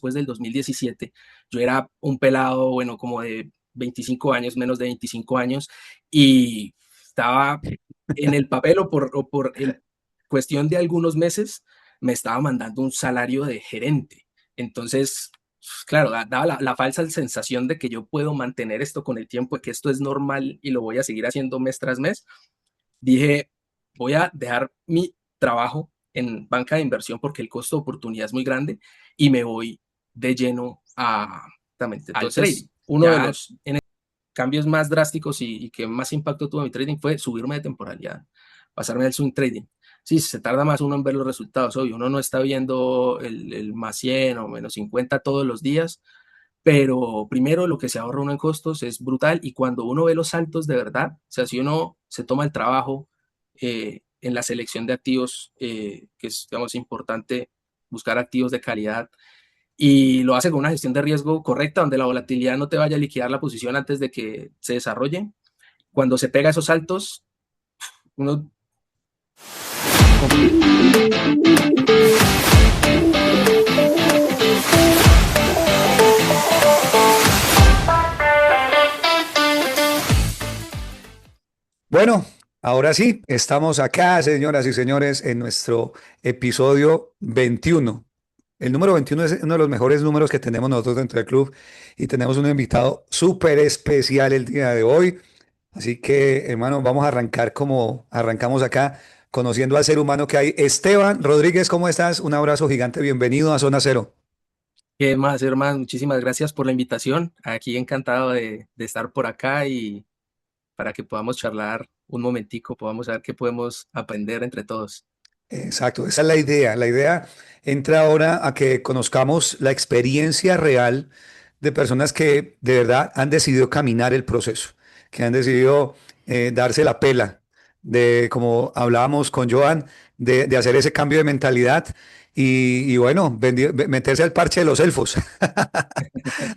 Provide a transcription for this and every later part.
después del 2017. Yo era un pelado, bueno, como de 25 años, menos de 25 años, y estaba en el papel o por el cuestión de algunos meses, me estaba mandando un salario de gerente. Entonces, claro, daba la falsa sensación de que yo puedo mantener esto con el tiempo, de que esto es normal y lo voy a seguir haciendo mes tras mes. Dije, voy a dejar mi trabajo en banca de inversión porque el costo de oportunidad es muy grande y me voy de lleno al trading. Entonces, Uno de ya, los cambios más drásticos y que más impacto tuvo en mi trading fue subirme de temporalidad, pasarme al swing trading. Sí, se tarda más uno en ver los resultados, obvio, uno no está viendo el más 100 o menos 50 todos los días, pero primero lo que se ahorra uno en costos es brutal y cuando uno ve los saltos de verdad, o sea, si uno se toma el trabajo en la selección de activos, que es, digamos, importante buscar activos de calidad y lo hace con una gestión de riesgo correcta, donde la volatilidad no te vaya a liquidar la posición antes de que se desarrolle. Cuando se pega esos saltos, uno confía. Bueno, ahora sí, estamos acá, señoras y señores, en nuestro episodio 21. El número 21 es uno de los mejores números que tenemos nosotros dentro del club y tenemos un invitado súper especial el día de hoy. Así que, hermano, vamos a arrancar como arrancamos acá, conociendo al ser humano que hay. Esteban Rodríguez, ¿cómo estás? Un abrazo gigante, bienvenido a Zona Cero. ¿Qué más, hermano? Muchísimas gracias por la invitación. Aquí encantado de estar por acá y para que podamos charlar un momentico, podamos ver qué podemos aprender entre todos. Exacto, esa es la idea. La idea entra ahora a que conozcamos la experiencia real de personas que de verdad han decidido caminar el proceso, que han decidido darse la pela, de como hablábamos con Joan, de hacer ese cambio de mentalidad y bueno, meterse al parche de los elfos.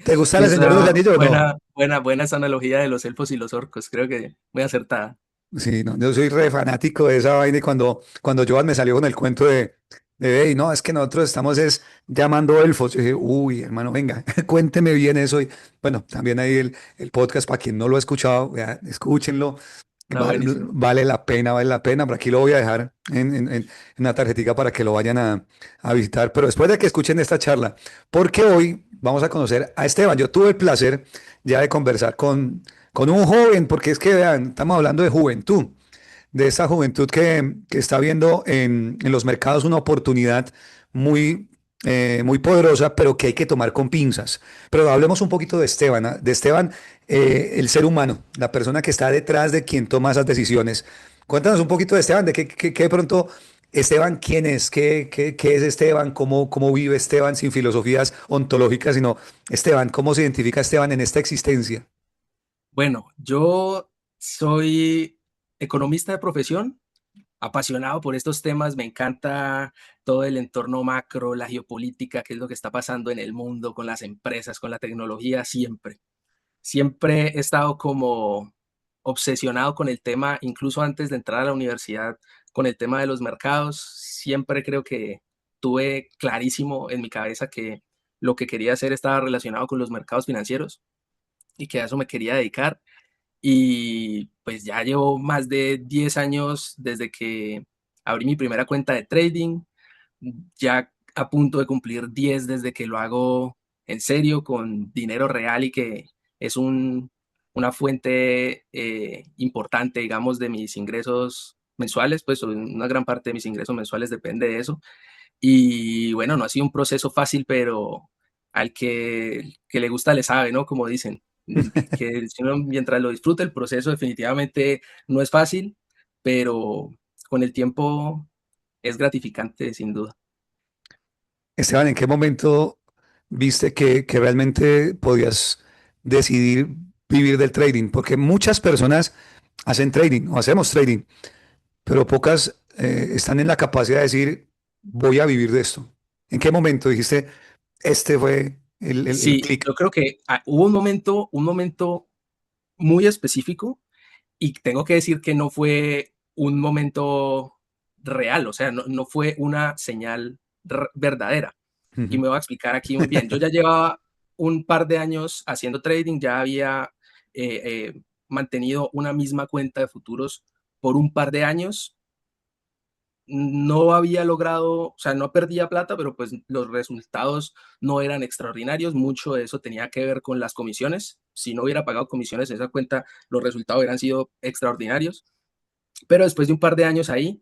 ¿Te gusta Sí, la Señor de los esa Anillos o no? buena esa analogía de los elfos y los orcos, creo que muy acertada. Sí, no, yo soy re fanático de esa vaina y cuando Joan me salió con el cuento "Ey, no, es que nosotros estamos es llamando elfos". Yo dije, uy, hermano, venga, cuénteme bien eso. Y bueno, también ahí el podcast, para quien no lo ha escuchado, vea, escúchenlo, No, buenísimo. vale la pena. Por aquí lo voy a dejar en una tarjetita para que lo vayan a visitar. Pero después de que escuchen esta charla, porque hoy vamos a conocer a Esteban. Yo tuve el placer ya de conversar con un joven, porque es que vean, estamos hablando de juventud, de esa juventud que está viendo en los mercados una oportunidad muy, muy poderosa, pero que hay que tomar con pinzas. Pero hablemos un poquito de Esteban, ¿ah? De Esteban, el ser humano, la persona que está detrás de quien toma esas decisiones. Cuéntanos un poquito de Esteban, de qué de pronto Esteban, ¿quién es? ¿Qué es Esteban? ¿Cómo vive Esteban sin filosofías ontológicas, sino Esteban, cómo se identifica Esteban en esta existencia? Bueno, yo soy economista de profesión, apasionado por estos temas, me encanta todo el entorno macro, la geopolítica, qué es lo que está pasando en el mundo con las empresas, con la tecnología, siempre. Siempre he estado como obsesionado con el tema, incluso antes de entrar a la universidad, con el tema de los mercados. Siempre creo que tuve clarísimo en mi cabeza que lo que quería hacer estaba relacionado con los mercados financieros y que a eso me quería dedicar. Y pues ya llevo más de 10 años desde que abrí mi primera cuenta de trading, ya a punto de cumplir 10 desde que lo hago en serio, con dinero real y que es una fuente importante, digamos, de mis ingresos mensuales, pues una gran parte de mis ingresos mensuales depende de eso. Y bueno, no ha sido un proceso fácil, pero al que le gusta le sabe, ¿no? Como dicen, que si uno mientras lo disfruta el proceso definitivamente no es fácil, pero con el tiempo es gratificante sin duda. Esteban, ¿en qué momento viste que realmente podías decidir vivir del trading? Porque muchas personas hacen trading o hacemos trading, pero pocas están en la capacidad de decir, voy a vivir de esto. ¿En qué momento dijiste, este fue el Sí, clic? yo creo que hubo un momento muy específico y tengo que decir que no fue un momento real, o sea, no fue una señal verdadera. y Ujú. me voy a explicar aquí muy bien. Yo ya llevaba un par de años haciendo trading, ya había mantenido una misma cuenta de futuros por un par de años. No había logrado, o sea, no perdía plata, pero pues los resultados no eran extraordinarios. Mucho de eso tenía que ver con las comisiones. Si no hubiera pagado comisiones en esa cuenta, los resultados hubieran sido extraordinarios. Pero después de un par de años ahí,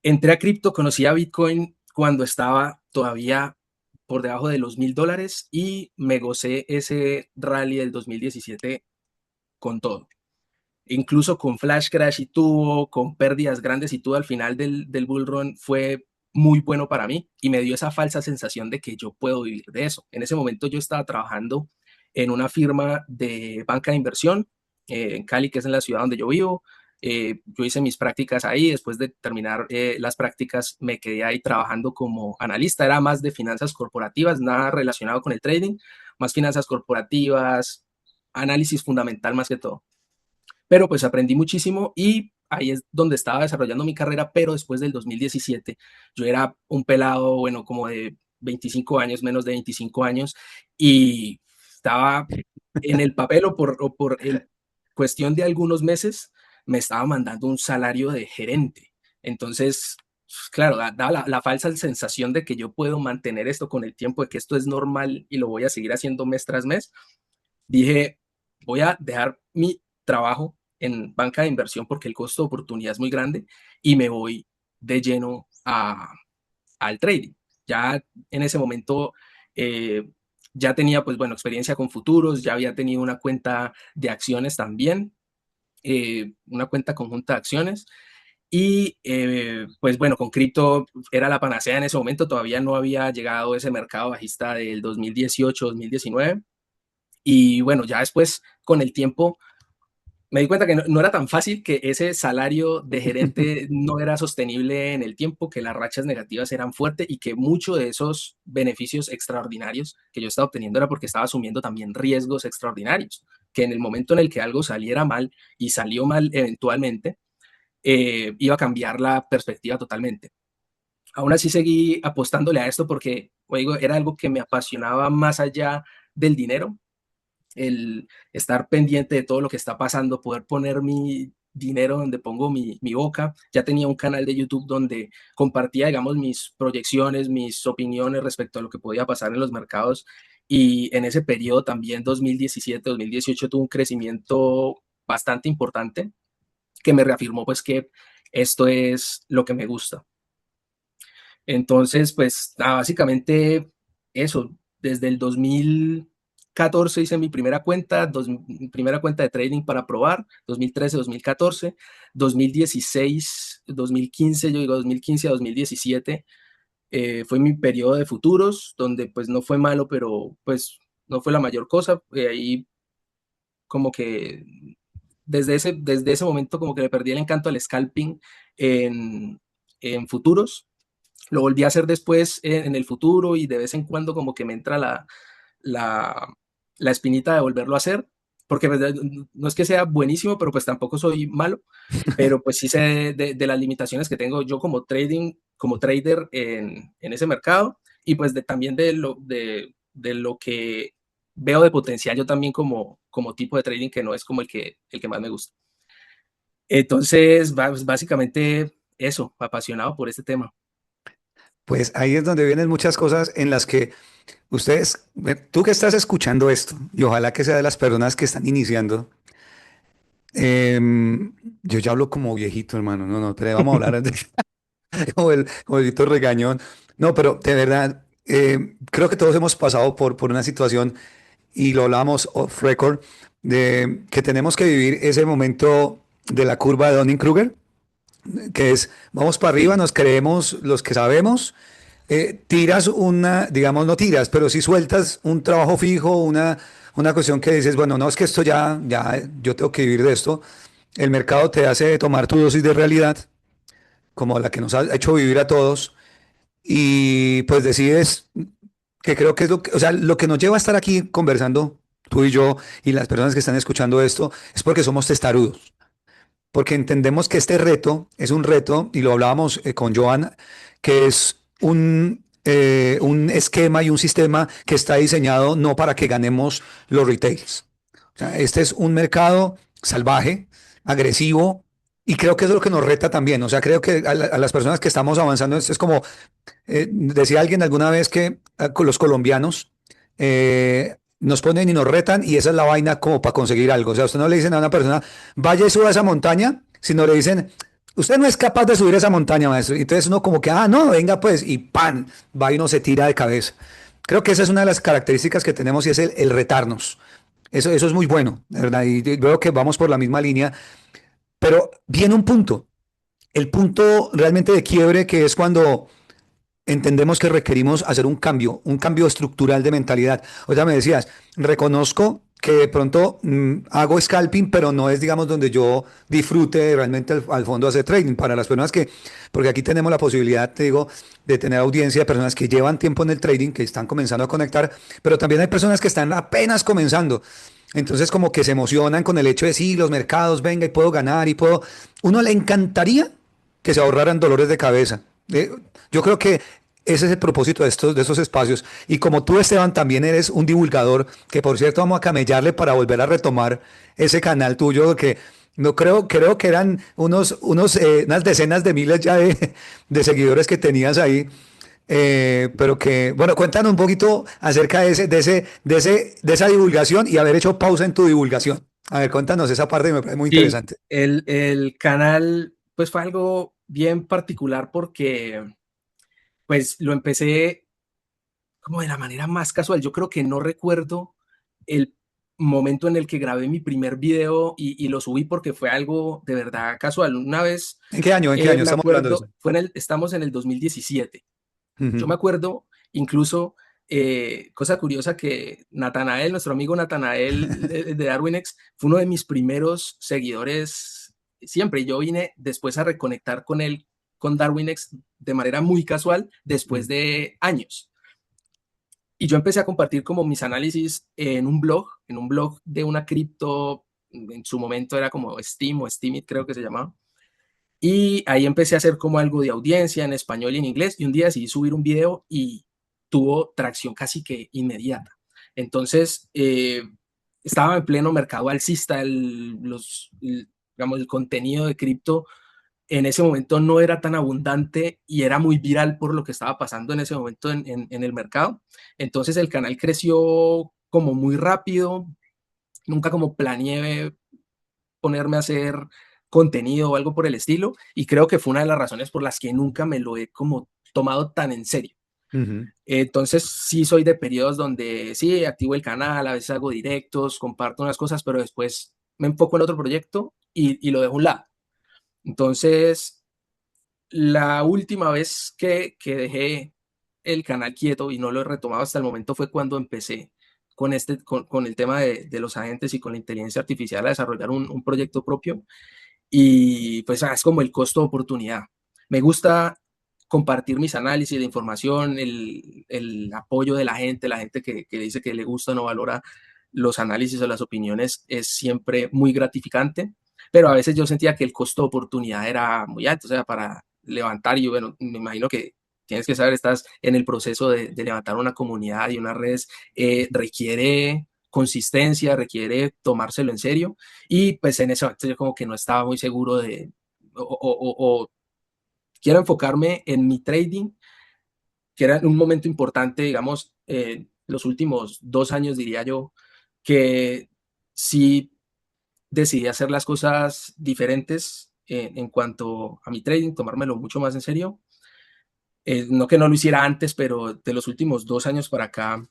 entré a cripto, conocí a Bitcoin cuando estaba todavía por debajo de los $1,000 y me gocé ese rally del 2017 con todo. Incluso con flash crash y tuvo, con pérdidas grandes y todo al final del bull run fue muy bueno para mí y me dio esa falsa sensación de que yo puedo vivir de eso. En ese momento yo estaba trabajando en una firma de banca de inversión en Cali, que es en la ciudad donde yo vivo. Yo hice mis prácticas ahí, después de terminar las prácticas me quedé ahí trabajando como analista, era más de finanzas corporativas, nada relacionado con el trading, más finanzas corporativas, análisis fundamental más que todo. Pero pues aprendí muchísimo y ahí es donde estaba desarrollando mi carrera, pero después del 2017 yo era un pelado, bueno, como de 25 años, menos de 25 años, y estaba en el papel o por el cuestión de algunos meses, me estaba mandando un salario de gerente. Entonces, claro, da la falsa sensación de que yo puedo mantener esto con el tiempo, de que esto es normal y lo voy a seguir haciendo mes tras mes. Dije, voy a dejar mi trabajo en banca de inversión porque el costo de oportunidad es muy grande y me voy de lleno al trading. Ya en ese momento eh, ya tenía, pues bueno, experiencia con futuros, ya había tenido una cuenta de acciones también, una cuenta conjunta de acciones. Y pues bueno, con cripto era la panacea en ese momento, todavía no había llegado ese mercado bajista del 2018-2019. Y bueno, ya después, con el tiempo, me di cuenta que no era tan fácil, que ese salario de gerente no era sostenible en el tiempo, que las rachas negativas eran fuertes y que muchos de esos beneficios extraordinarios que yo estaba obteniendo era porque estaba asumiendo también riesgos extraordinarios, que en el momento en el que algo saliera mal y salió mal eventualmente, iba a cambiar la perspectiva totalmente. Aún así seguí apostándole a esto porque, oigo, era algo que me apasionaba más allá del dinero, el estar pendiente de todo lo que está pasando, poder poner mi dinero donde pongo mi boca. Ya tenía un canal de YouTube donde compartía, digamos, mis proyecciones, mis opiniones respecto a lo que podía pasar en los mercados. Y en ese periodo también, 2017-2018, tuvo un crecimiento bastante importante que me reafirmó pues que esto es lo que me gusta. Entonces, pues básicamente eso, desde el 2014 hice mi primera cuenta, mi primera cuenta de trading para probar, 2013, 2014, 2016, 2015, yo digo 2015 a 2017, fue mi periodo de futuros, donde pues no fue malo, pero pues no fue la mayor cosa. Ahí como que desde ese momento como que le perdí el encanto al scalping en, en futuros. Lo volví a hacer después en el futuro y de vez en cuando como que me entra la, la espinita de volverlo a hacer, porque pues, no es que sea buenísimo, pero pues tampoco soy malo, pero pues sí sé de las limitaciones que tengo yo como como trader en ese mercado y pues también de lo que veo de potencial yo también como tipo de trading que no es como el que más me gusta. Entonces, básicamente eso, apasionado por este tema. Pues ahí es donde vienen muchas cosas en las que ustedes, tú que estás escuchando esto, y ojalá que sea de las personas que están iniciando, yo ya hablo como viejito, hermano, no, no, pero vamos a hablar como el viejito regañón. No, pero de verdad, creo que todos hemos pasado por una situación, y lo hablamos off record, de que tenemos que vivir ese momento de la curva de Dunning-Kruger, que es, vamos para arriba, Sí, nos creemos los que sabemos, tiras una, digamos, no tiras, pero si sueltas un trabajo fijo, una cuestión que dices, bueno, no es que esto ya, yo tengo que vivir de esto, el mercado te hace tomar tu dosis de realidad, como la que nos ha hecho vivir a todos, y pues decides, que creo que es o sea, lo que nos lleva a estar aquí conversando, tú y yo, y las personas que están escuchando esto, es porque somos testarudos, porque entendemos que este reto es un reto, y lo hablábamos con Joan, que es un esquema y un sistema que está diseñado no para que ganemos los retails. O sea, este es un mercado salvaje, agresivo, y creo que eso es lo que nos reta también. O sea, creo que a las personas que estamos avanzando, es como, decía alguien alguna vez que con los colombianos nos ponen y nos retan, y esa es la vaina como para conseguir algo. O sea, usted no le dicen a una persona, vaya y suba esa montaña, sino le dicen, usted no es capaz de subir esa montaña, maestro. Y entonces uno como que, ah, no, venga pues, y pan, va y uno se tira de cabeza. Creo que esa es una de las características que tenemos y es el retarnos. Eso es muy bueno, de ¿verdad? Y veo que vamos por la misma línea, pero viene un punto, el punto realmente de quiebre, que es cuando entendemos que requerimos hacer un cambio estructural de mentalidad. O sea, me decías, reconozco que de pronto hago scalping, pero no es, digamos, donde yo disfrute realmente al fondo hacer trading. Para las personas que, porque aquí tenemos la posibilidad, te digo, de tener audiencia de personas que llevan tiempo en el trading, que están comenzando a conectar, pero también hay personas que están apenas comenzando. Entonces como que se emocionan con el hecho de sí, los mercados, venga y puedo ganar y puedo... Uno le encantaría que se ahorraran dolores de cabeza. Yo creo que ese es el propósito de estos espacios. Y como tú, Esteban, también eres un divulgador, que por cierto vamos a camellarle para volver a retomar ese canal tuyo, que no creo que eran unas decenas de miles ya de seguidores que tenías ahí. Pero que, bueno, cuéntanos un poquito acerca de esa divulgación y haber hecho pausa en tu divulgación. A ver, cuéntanos esa parte que me parece muy Sí, interesante. el canal pues fue algo bien particular porque pues lo empecé como de la manera más casual. Yo creo que no recuerdo el momento en el que grabé mi primer video y lo subí porque fue algo de verdad casual. Una vez, ¿En qué año? ¿En qué año me estamos hablando de acuerdo, eso? estamos en el 2017. Yo me Ujú. acuerdo incluso, cosa curiosa, que Natanael, nuestro amigo Natanael de DarwinX, fue uno de mis primeros seguidores siempre. Yo vine después a reconectar con él, con DarwinX, de manera muy casual, después Mm. de años. Y yo empecé a compartir como mis análisis en un blog de una cripto, en su momento era como Steam o Steemit, creo que se llamaba. Y ahí empecé a hacer como algo de audiencia en español y en inglés. Y un día decidí subir un video y tuvo tracción casi que inmediata. Entonces, estaba en pleno mercado alcista, digamos, el contenido de cripto en ese momento no era tan abundante y era muy viral por lo que estaba pasando en ese momento en el mercado. Entonces el canal creció como muy rápido, nunca como planeé ponerme a hacer contenido o algo por el estilo, y creo que fue una de las razones por las que nunca me lo he como tomado tan en serio. Ujú. Entonces sí soy de periodos donde sí activo el canal, a veces hago directos, comparto unas cosas, pero después me enfoco en otro proyecto y lo dejo a un lado. Entonces, la última vez que dejé el canal quieto y no lo he retomado hasta el momento fue cuando empecé con el tema de los agentes y con la inteligencia artificial a desarrollar un proyecto propio. Y pues es como el costo de oportunidad. Me gusta compartir mis análisis de información, el apoyo de la gente que dice que le gusta o no valora los análisis o las opiniones es siempre muy gratificante, pero a veces yo sentía que el costo de oportunidad era muy alto, o sea, para levantar, y bueno, me imagino que tienes que saber, estás en el proceso de levantar una comunidad y unas redes, requiere consistencia, requiere tomárselo en serio, y pues en ese momento yo como que no estaba muy seguro o quiero enfocarme en mi trading, que era un momento importante, digamos, los últimos 2 años, diría yo, que sí decidí hacer las cosas diferentes en cuanto a mi trading, tomármelo mucho más en serio. No que no lo hiciera antes, pero de los últimos 2 años para acá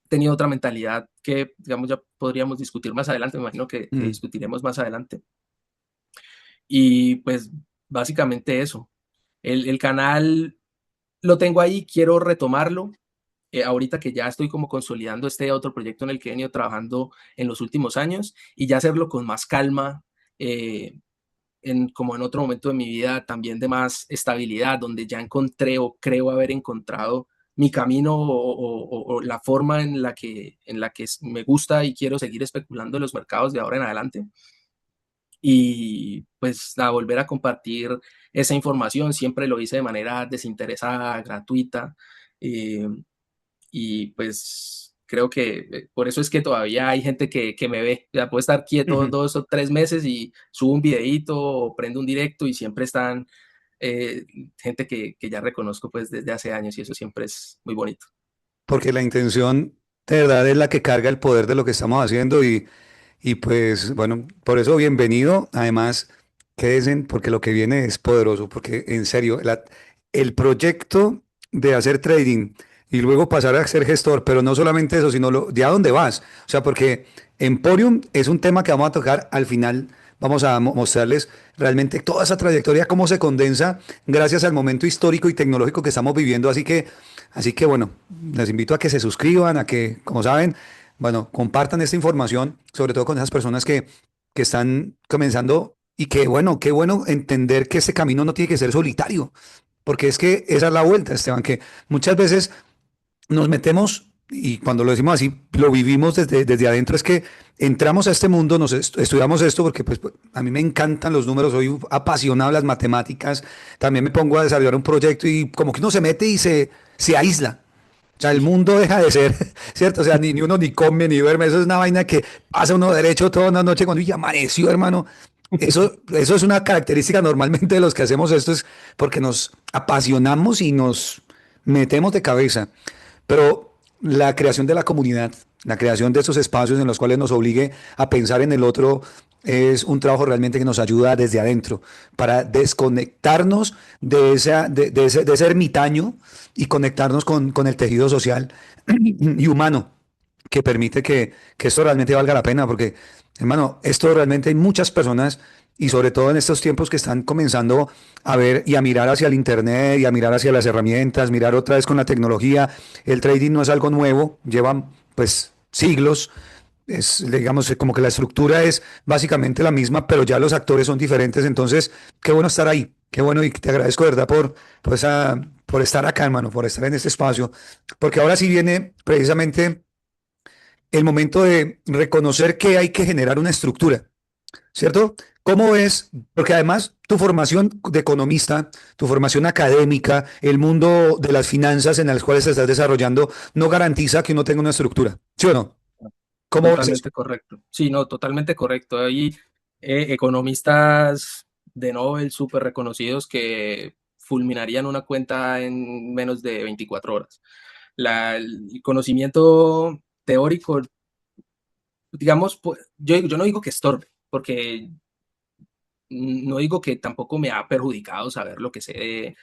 he tenido otra mentalidad que, digamos, ya podríamos discutir más adelante, me imagino que Mm. discutiremos más adelante. Y pues básicamente eso. El canal lo tengo ahí, quiero retomarlo. Ahorita que ya estoy como consolidando este otro proyecto en el que he venido trabajando en los últimos años, y ya hacerlo con más calma, eh, como en otro momento de mi vida también de más estabilidad, donde ya encontré o creo haber encontrado mi camino o la forma en la que me gusta y quiero seguir especulando en los mercados de ahora en adelante. Y pues a volver a compartir esa información, siempre lo hice de manera desinteresada, gratuita. Y, y pues creo que por eso es que todavía hay gente que me ve. Ya puedo estar quieto Ujú. 2 o 3 meses y subo un videíto o prendo un directo y siempre están gente que ya reconozco pues desde hace años y eso siempre es muy bonito. Porque la intención de verdad es la que carga el poder de lo que estamos haciendo y pues bueno, por eso bienvenido. Además, quédense porque lo que viene es poderoso, porque en serio, el proyecto de hacer trading y luego pasar a ser gestor, pero no solamente eso, sino de a dónde vas. O sea, porque Emporium es un tema que vamos a tocar al final. Vamos a mostrarles realmente toda esa trayectoria, cómo se condensa gracias al momento histórico y tecnológico que estamos viviendo. Así que bueno, les invito a que se suscriban, a que, como saben, bueno, compartan esta información, sobre todo con esas personas que están comenzando y que, bueno, qué bueno entender que este camino no tiene que ser solitario, porque es que esa es la vuelta, Esteban, que muchas veces nos metemos, y cuando lo decimos así, lo vivimos desde adentro, es que entramos a este mundo, estudiamos esto porque pues, a mí me encantan los números, soy apasionado de las matemáticas, también me pongo a desarrollar un proyecto y como que uno se mete y se aísla. O sea, el Sí. mundo deja de ser, ¿cierto? O sea, ni uno ni come ni duerme. Eso es una vaina que pasa uno derecho toda una noche cuando ya amaneció, hermano. Eso es una característica normalmente de los que hacemos esto, es porque nos apasionamos y nos metemos de cabeza. Pero la creación de la comunidad, la creación de esos espacios en los cuales nos obligue a pensar en el otro, es un trabajo realmente que nos ayuda desde adentro para desconectarnos de ese ermitaño y conectarnos con el tejido social y humano que permite que esto realmente valga la pena, porque, hermano, esto realmente hay muchas personas y sobre todo en estos tiempos que están comenzando a ver y a mirar hacia el Internet y a mirar hacia las herramientas, mirar otra vez con la tecnología. El trading no es algo nuevo, lleva pues siglos. Es, digamos, como que la estructura es básicamente la misma, pero ya los actores son diferentes. Entonces, qué bueno estar ahí, qué bueno y te agradezco, de ¿verdad? Por estar acá, hermano, por estar en este espacio, porque ahora sí viene precisamente el momento de reconocer que hay que generar una estructura, ¿cierto? ¿Cómo ves? Porque además tu formación de economista, tu formación académica, el mundo de las finanzas en las cuales te estás desarrollando, no garantiza que uno tenga una estructura, ¿sí o no? ¿Cómo ves eso? Totalmente correcto. Sí, no, totalmente correcto. Hay economistas de Nobel súper reconocidos que fulminarían una cuenta en menos de 24 horas. El conocimiento teórico, digamos, yo no digo que estorbe, porque no digo que tampoco me ha perjudicado saber lo que sé de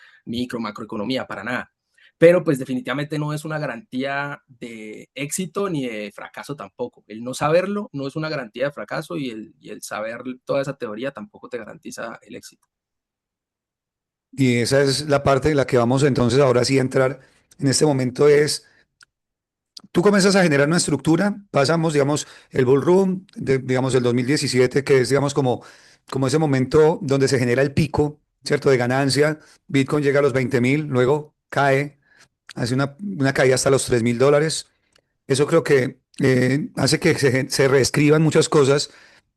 macroeconomía, para nada. Pero pues definitivamente no es una garantía de éxito ni de fracaso tampoco. El no saberlo no es una garantía de fracaso y el saber toda esa teoría tampoco te garantiza el éxito. Y esa es la parte en la que vamos entonces ahora sí a entrar en este momento es, tú comienzas a generar una estructura, pasamos, digamos, el bull run, digamos, el 2017, que es, digamos, como ese momento donde se genera el pico, ¿cierto? De ganancia. Bitcoin llega a los 20.000, luego cae, hace una caída hasta los $3.000. Eso creo que hace que se reescriban muchas cosas.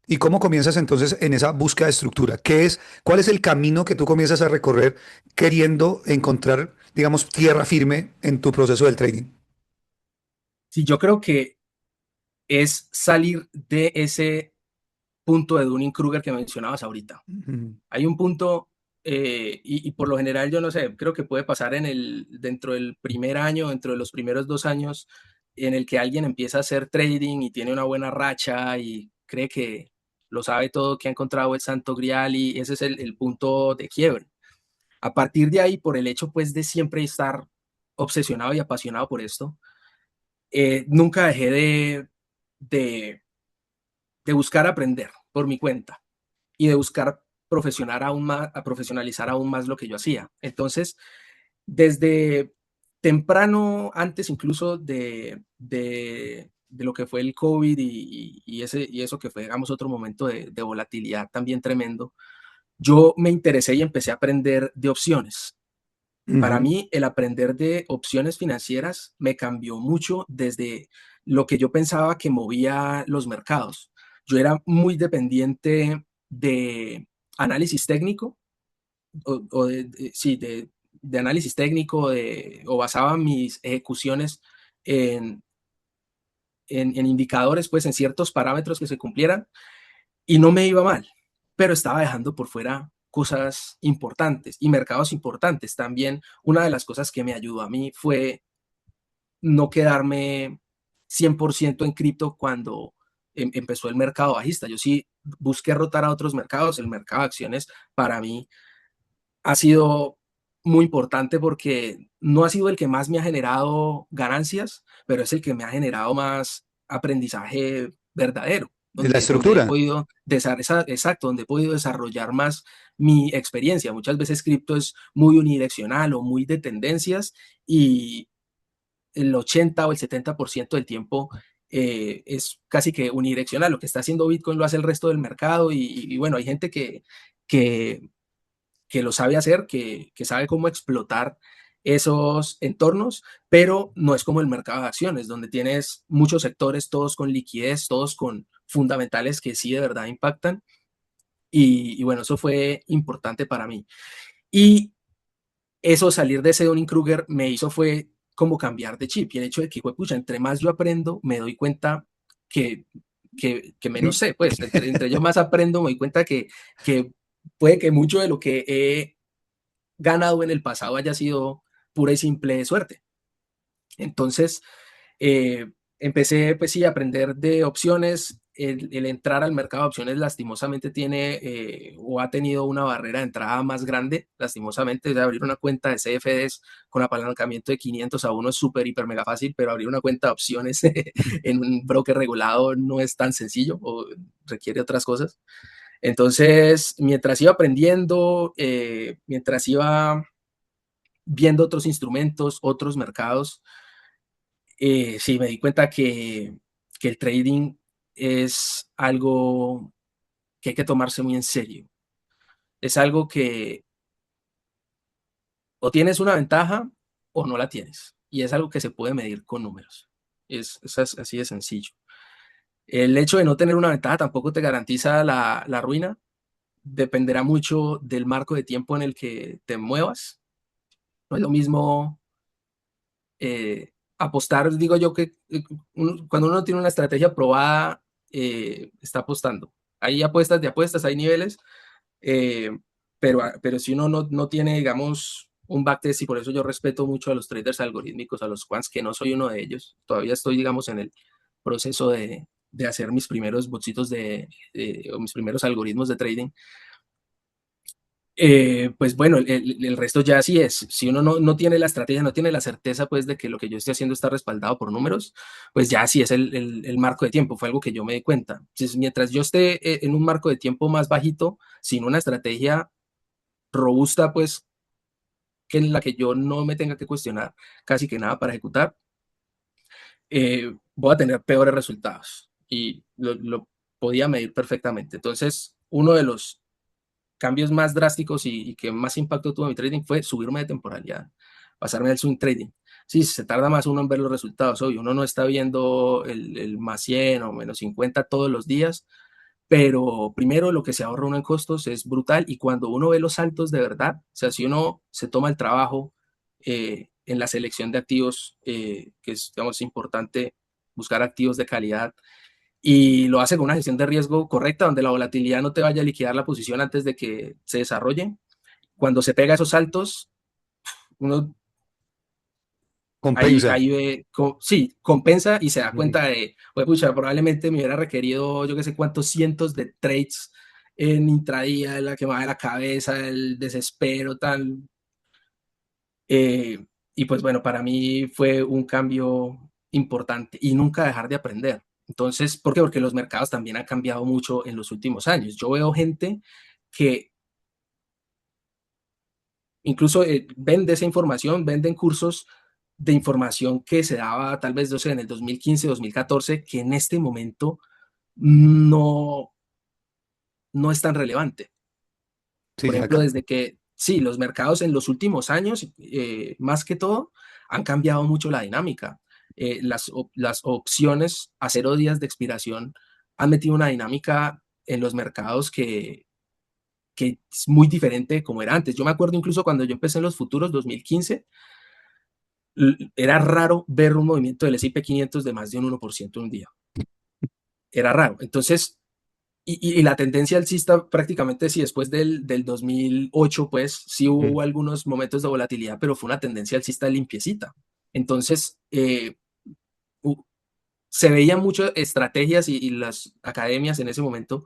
¿Y cómo comienzas entonces en esa búsqueda de estructura? ¿Cuál es el camino que tú comienzas a recorrer queriendo encontrar, digamos, tierra firme en tu proceso del trading? Sí, yo creo que es salir de ese punto de Dunning-Kruger que mencionabas ahorita. Ujú. Hay un punto, y por lo general yo no sé, creo que puede pasar dentro del primer año, dentro de los primeros 2 años, en el que alguien empieza a hacer trading y tiene una buena racha y cree que lo sabe todo, que ha encontrado el santo grial y ese es el punto de quiebre. A partir de ahí, por el hecho pues de siempre estar obsesionado y apasionado por esto, nunca dejé de, de buscar aprender por mi cuenta y de buscar profesionalizar aún más lo que yo hacía. Entonces, desde temprano, antes incluso de lo que fue el COVID y eso que fue, digamos, otro momento de volatilidad también tremendo, yo me interesé y empecé a aprender de opciones. Para Ujú. mí, el aprender de opciones financieras me cambió mucho desde lo que yo pensaba que movía los mercados. Yo era muy dependiente de análisis técnico, sí, de análisis técnico o basaba mis ejecuciones en, en indicadores, pues en ciertos parámetros que se cumplieran y no me iba mal, pero estaba dejando por fuera cosas importantes y mercados importantes. También una de las cosas que me ayudó a mí fue no quedarme 100% en cripto cuando empezó el mercado bajista. Yo sí busqué rotar a otros mercados. El mercado de acciones para mí ha sido muy importante porque no ha sido el que más me ha generado ganancias, pero es el que me ha generado más aprendizaje verdadero, La donde he estructura. podido, exacto, donde he podido desarrollar más mi experiencia. Muchas veces cripto es muy unidireccional o muy de tendencias y el 80 o el 70% del tiempo es casi que unidireccional. Lo que está haciendo Bitcoin lo hace el resto del mercado y bueno, hay gente que, que lo sabe hacer, que sabe cómo explotar esos entornos, pero no es como el mercado de acciones, donde tienes muchos sectores, todos con liquidez, todos con fundamentales que sí de verdad impactan. Y bueno, eso fue importante para mí. Y eso, salir de ese Dunning-Kruger me hizo fue como cambiar de chip. Y el hecho de que, pucha, entre más yo aprendo, me doy cuenta que, que menos sé. Pues entre yo más aprendo, me doy cuenta que puede que mucho de lo que he ganado en el pasado haya sido pura y simple suerte. Entonces, eh, empecé, pues sí, a aprender de opciones. El entrar al mercado de opciones lastimosamente tiene o ha tenido una barrera de entrada más grande, lastimosamente, de abrir una cuenta de CFDs con apalancamiento de 500 a 1 es súper, hiper, mega fácil, pero abrir una cuenta de opciones en un broker regulado no es tan sencillo o requiere otras cosas. Entonces, mientras iba aprendiendo, mientras iba viendo otros instrumentos, otros mercados, sí me di cuenta que el trading es algo que hay que tomarse muy en serio. Es algo que o tienes una ventaja o no la tienes. Y es algo que se puede medir con números. Es así de sencillo. El hecho de no tener una ventaja tampoco te garantiza la ruina. Dependerá mucho del marco de tiempo en el que te muevas. No es lo mismo apostar, digo yo que cuando uno tiene una estrategia probada, está apostando. Hay apuestas de apuestas, hay niveles, eh, pero si uno no tiene, digamos, un backtest, y por eso yo respeto mucho a los traders algorítmicos, a los quants, que no soy uno de ellos, todavía estoy, digamos, en el proceso de hacer mis primeros botsitos o mis primeros algoritmos de trading. Pues bueno, el resto ya así es. Si uno no tiene la estrategia, no tiene la certeza pues de que lo que yo estoy haciendo está respaldado por números, pues ya así es el marco de tiempo. Fue algo que yo me di cuenta. Entonces, mientras yo esté en un marco de tiempo más bajito, sin una estrategia robusta, pues que en la que yo no me tenga que cuestionar casi que nada para ejecutar, voy a tener peores resultados. Y lo podía medir perfectamente. Entonces, uno de los cambios más drásticos y que más impacto tuvo en mi trading fue subirme de temporalidad, pasarme al swing trading. Sí, se tarda más uno en ver los resultados, obvio, uno no está viendo el más 100 o menos 50 todos los días, pero primero lo que se ahorra uno en costos es brutal y cuando uno ve los saltos de verdad, o sea, si uno se toma el trabajo en la selección de activos, que es, digamos, importante buscar activos de calidad, y lo hace con una gestión de riesgo correcta, donde la volatilidad no te vaya a liquidar la posición antes de que se desarrolle. Cuando se pega esos saltos, uno Compensa. ahí ve, sí, compensa y se da cuenta de, pues, pucha, probablemente me hubiera requerido yo que sé cuántos cientos de trades en intradía, la quemada de la cabeza, el desespero, tal. Eh, y pues bueno, para mí fue un cambio importante y nunca dejar de aprender. Entonces, ¿por qué? Porque los mercados también han cambiado mucho en los últimos años. Yo veo gente que incluso vende esa información, venden cursos de información que se daba tal vez, no sé, en el 2015, 2014, que en este momento no, no es tan relevante. Sí, Por ya ejemplo, acá. desde que, sí, los mercados en los últimos años, más que todo, han cambiado mucho la dinámica. Las opciones a 0 días de expiración han metido una dinámica en los mercados que es muy diferente como era antes. Yo me acuerdo incluso cuando yo empecé en los futuros, 2015, era raro ver un movimiento del S&P 500 de más de un 1% un día. Era raro. Entonces, y la tendencia alcista prácticamente sí, después del 2008, pues sí Mm. hubo algunos momentos de volatilidad, pero fue una tendencia alcista limpiecita. Entonces, se veían muchas estrategias y las academias en ese momento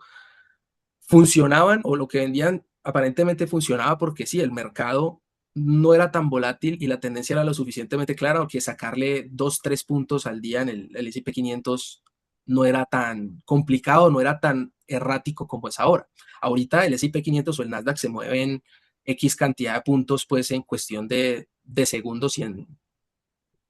funcionaban, o lo que vendían aparentemente funcionaba porque sí, el mercado no era tan volátil y la tendencia era lo suficientemente clara, que sacarle 2, 3 puntos al día en el S&P 500 no era tan complicado, no era tan errático como es ahora. Ahorita el S&P 500 o el Nasdaq se mueven X cantidad de puntos pues en cuestión de segundos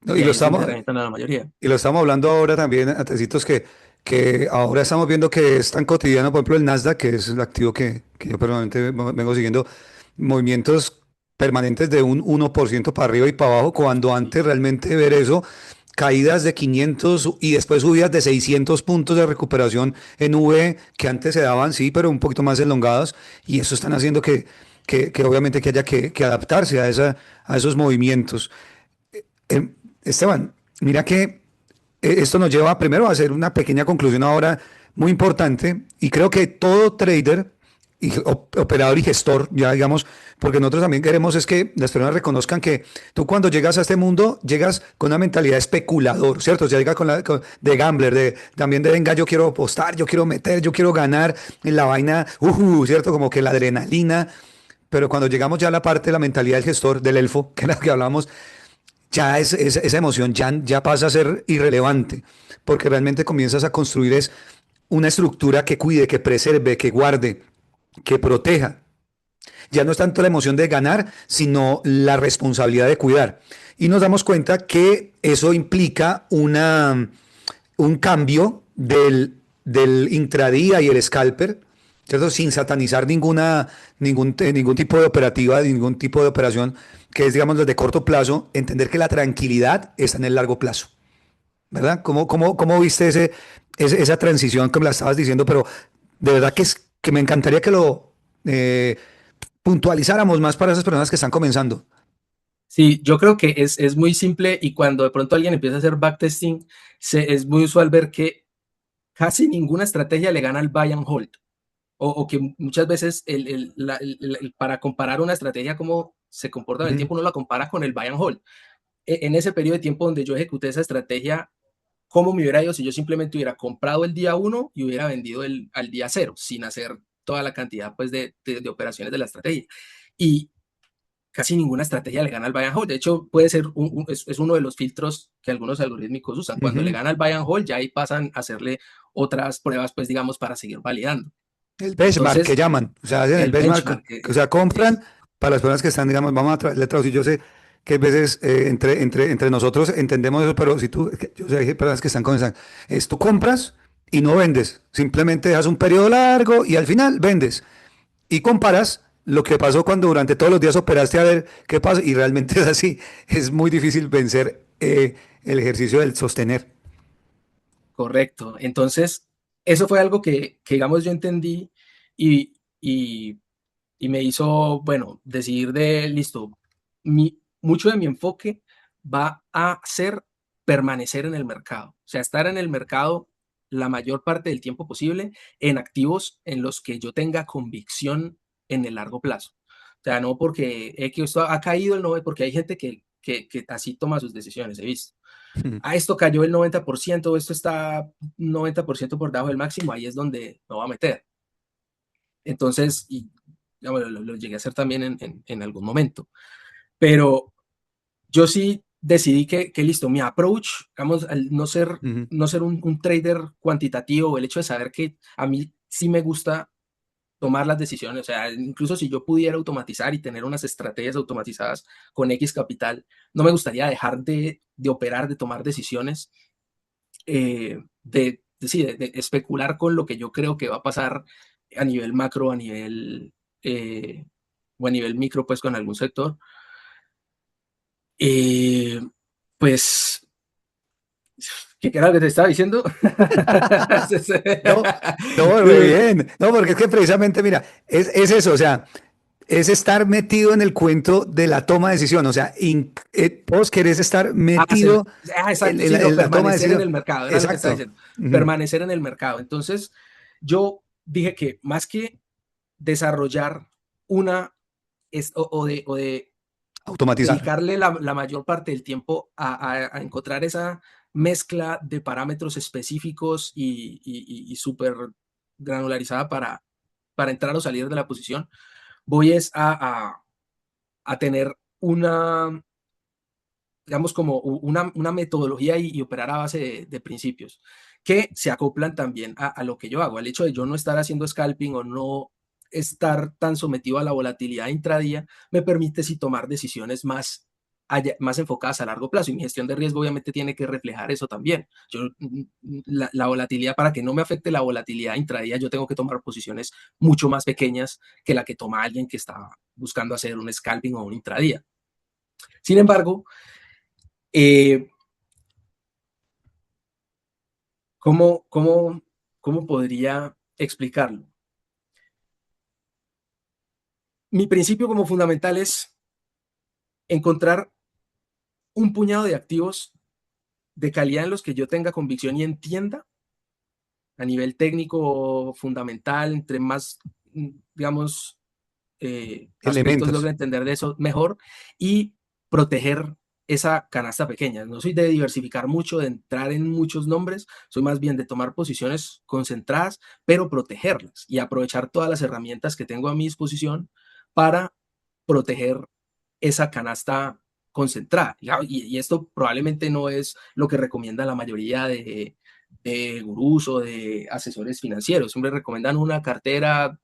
No, y ahí es donde reventan a la mayoría. y lo estamos hablando ahora también, antecitos, que ahora estamos viendo que es tan cotidiano, por ejemplo, el Nasdaq, que es el activo que yo permanentemente vengo siguiendo, movimientos permanentes de un 1% para arriba y para abajo, cuando Sí. antes realmente ver eso, caídas de 500 y después subidas de 600 puntos de recuperación en V, que antes se daban, sí, pero un poquito más elongados, y eso están haciendo que obviamente que haya que adaptarse a esos movimientos. Eh, Esteban, mira que esto nos lleva primero a hacer una pequeña conclusión ahora muy importante y creo que todo trader y operador y gestor, ya digamos, porque nosotros también queremos es que las personas reconozcan que tú cuando llegas a este mundo llegas con una mentalidad de especulador, ¿cierto? O sea, llegas de gambler, también de venga, yo quiero apostar, yo quiero meter, yo quiero ganar en la vaina, ¿cierto? Como que la adrenalina, pero cuando llegamos ya a la parte de la mentalidad del gestor, del elfo, que es la que hablamos, ya esa emoción ya pasa a ser irrelevante, porque realmente comienzas a construir es una estructura que cuide, que preserve, que guarde, que proteja. Ya no es tanto la emoción de ganar, sino la responsabilidad de cuidar. Y nos damos cuenta que eso implica un cambio del intradía y el scalper, ¿cierto? Sin satanizar ningún tipo de operativa, ningún tipo de operación que es, digamos, de corto plazo, entender que la tranquilidad está en el largo plazo, ¿verdad? ¿Cómo viste esa transición que me la estabas diciendo? Pero de verdad que me encantaría que lo puntualizáramos más para esas personas que están comenzando. Sí, yo creo que es muy simple y cuando de pronto alguien empieza a hacer backtesting, es muy usual ver que casi ninguna estrategia le gana al buy and hold. O que muchas veces para comparar una estrategia cómo se comporta en el Ujú. tiempo, uno la compara con el buy and hold. En ese periodo de tiempo donde yo ejecuté esa estrategia, ¿cómo me hubiera ido si yo simplemente hubiera comprado el día uno y hubiera vendido al día cero, sin hacer toda la cantidad pues, de operaciones de la estrategia? Y casi ninguna estrategia le gana al buy and hold. De hecho, puede ser es uno de los filtros que algunos algorítmicos usan. Cuando le Ujú. gana al buy and hold, ya ahí pasan a hacerle otras pruebas, pues digamos, para seguir validando. El benchmark que Entonces, llaman, o sea, hacen el el benchmark, benchmark, o sea, sí, compran para las personas que están, digamos, vamos a traducir, yo sé que a veces entre nosotros entendemos eso, pero si tú, yo sé que hay personas que están comenzando, es tú compras y no vendes, simplemente dejas un periodo largo y al final vendes y comparas lo que pasó cuando durante todos los días operaste a ver qué pasa y realmente es así, es muy difícil vencer el ejercicio del sostener. correcto. Entonces, eso fue algo digamos, yo entendí y, y, y me hizo, bueno, decidir listo, mucho de mi enfoque va a ser permanecer en el mercado, o sea, estar en el mercado la mayor parte del tiempo posible en activos en los que yo tenga convicción en el largo plazo. O sea, no porque que esto ha caído el 9, porque hay gente que así toma sus decisiones, he visto. Esto cayó el 90%, esto está 90% por debajo del máximo, ahí es donde me voy a meter. Entonces, y ya, bueno, lo llegué a hacer también en algún momento. Pero yo sí decidí que listo, mi approach, digamos, al Ujú. no ser un trader cuantitativo, el hecho de saber que a mí sí me gusta tomar las decisiones, o sea, incluso si yo pudiera automatizar y tener unas estrategias automatizadas con X capital, no me gustaría dejar de operar, de tomar decisiones, sí, de especular con lo que yo creo que va a pasar a nivel macro, eh, o a nivel micro, pues con algún sector. Eh, pues ¿Qué era lo que te estaba diciendo? No, no, re bien. No, porque es que precisamente, mira, es eso, o sea, es estar metido en el cuento de la toma de decisión. O sea, vos querés estar Ah, metido exacto, sí, no, en la toma de permanecer en decisión. el mercado, era lo que estaba Exacto. diciendo, Ujú. permanecer en el mercado. Entonces, yo dije que más que desarrollar una, o de Automatizar. dedicarle la mayor parte del tiempo a encontrar esa mezcla de parámetros específicos y súper granularizada para entrar o salir de la posición, voy es a tener una, digamos, como una metodología y operar a base de principios que se acoplan también a lo que yo hago. El hecho de yo no estar haciendo scalping o no estar tan sometido a la volatilidad intradía me permite sí tomar decisiones más enfocadas a largo plazo, y mi gestión de riesgo obviamente tiene que reflejar eso también. La volatilidad, para que no me afecte la volatilidad intradía, yo tengo que tomar posiciones mucho más pequeñas que la que toma alguien que está buscando hacer un scalping o un intradía. Sin embargo, eh, ¿cómo, cómo, cómo podría explicarlo? Mi principio como fundamental es encontrar un puñado de activos de calidad en los que yo tenga convicción y entienda a nivel técnico fundamental. Entre más, digamos, aspectos logro Elementos. entender de eso mejor, y proteger esa canasta pequeña. No soy de diversificar mucho, de entrar en muchos nombres, soy más bien de tomar posiciones concentradas, pero protegerlas y aprovechar todas las herramientas que tengo a mi disposición para proteger esa canasta concentrada. Y esto probablemente no es lo que recomienda la mayoría de gurús o de asesores financieros. Siempre recomiendan una cartera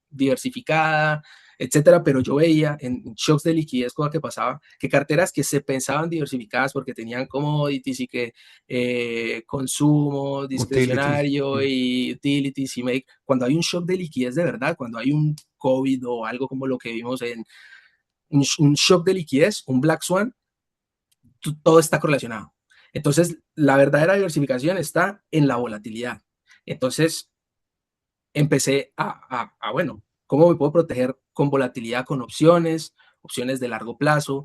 diversificada, etcétera, pero yo veía en shocks de liquidez, cosa que pasaba, que carteras que se pensaban diversificadas porque tenían commodities y que consumo Utilities. discrecionario y utilities y make, cuando hay un shock de liquidez de verdad, cuando hay un COVID o algo como lo que vimos en un shock de liquidez, un black swan, todo está correlacionado. Entonces, la verdadera diversificación está en la volatilidad. Entonces, empecé bueno, ¿cómo me puedo proteger con volatilidad? Con opciones de largo plazo.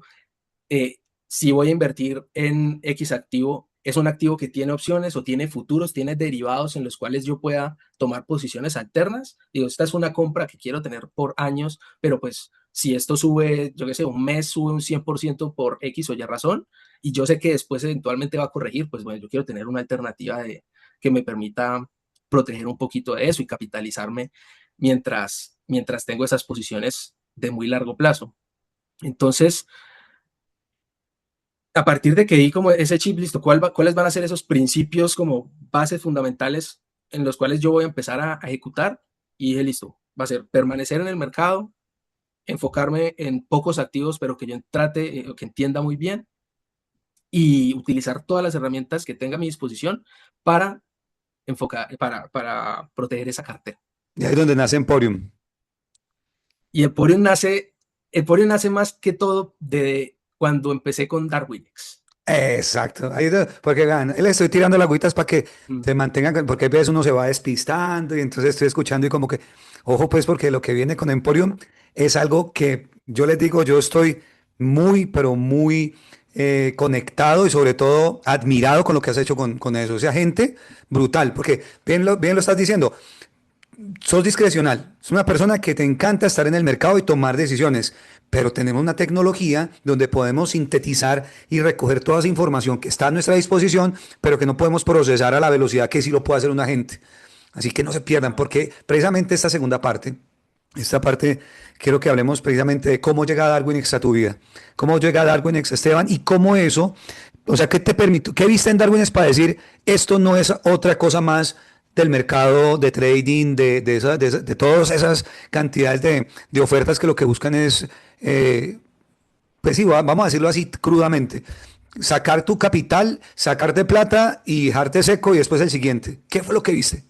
Si voy a invertir en X activo, es un activo que tiene opciones o tiene futuros, tiene derivados en los cuales yo pueda tomar posiciones alternas. Digo, esta es una compra que quiero tener por años, pero pues si esto sube, yo qué sé, un mes sube un 100% por X o Y razón, y yo sé que después eventualmente va a corregir, pues bueno, yo quiero tener una alternativa que me permita proteger un poquito de eso y capitalizarme mientras tengo esas posiciones de muy largo plazo. Entonces, a partir de que di como ese chip, listo, ¿cuáles van a ser esos principios como bases fundamentales en los cuales yo voy a empezar a ejecutar? Y dije, listo, va a ser permanecer en el mercado, enfocarme en pocos activos, pero que yo trate, que entienda muy bien, y utilizar todas las herramientas que tenga a mi disposición para para proteger esa cartera. Y ahí es donde nace Emporium. Y el Porio nace más que todo de cuando empecé con Darwinex. Exacto. Porque vean, le estoy tirando las agüitas para que Mm. se mantengan, porque a veces uno se va despistando y entonces estoy escuchando y como que, ojo pues, porque lo que viene con Emporium es algo que yo les digo, yo estoy muy, pero muy conectado y sobre todo admirado con lo que has hecho con eso. O sea, gente brutal, porque bien lo estás diciendo, sos discrecional, es una persona que te encanta estar en el mercado y tomar decisiones, pero tenemos una tecnología donde podemos sintetizar y recoger toda esa información que está a nuestra disposición, pero que no podemos procesar a la velocidad que sí lo puede hacer un agente. Así que no se pierdan, porque precisamente esta parte, quiero que hablemos precisamente de cómo llega Darwinex a tu vida, cómo llega Darwinex, Esteban, y cómo eso, o sea, ¿qué te permitió, qué viste en Darwinex para decir esto no es otra cosa más del mercado de trading, de todas esas cantidades de ofertas que lo que buscan es, pues sí, vamos a decirlo así crudamente, sacar tu capital, sacarte plata y dejarte seco y después el siguiente? ¿Qué fue lo que viste?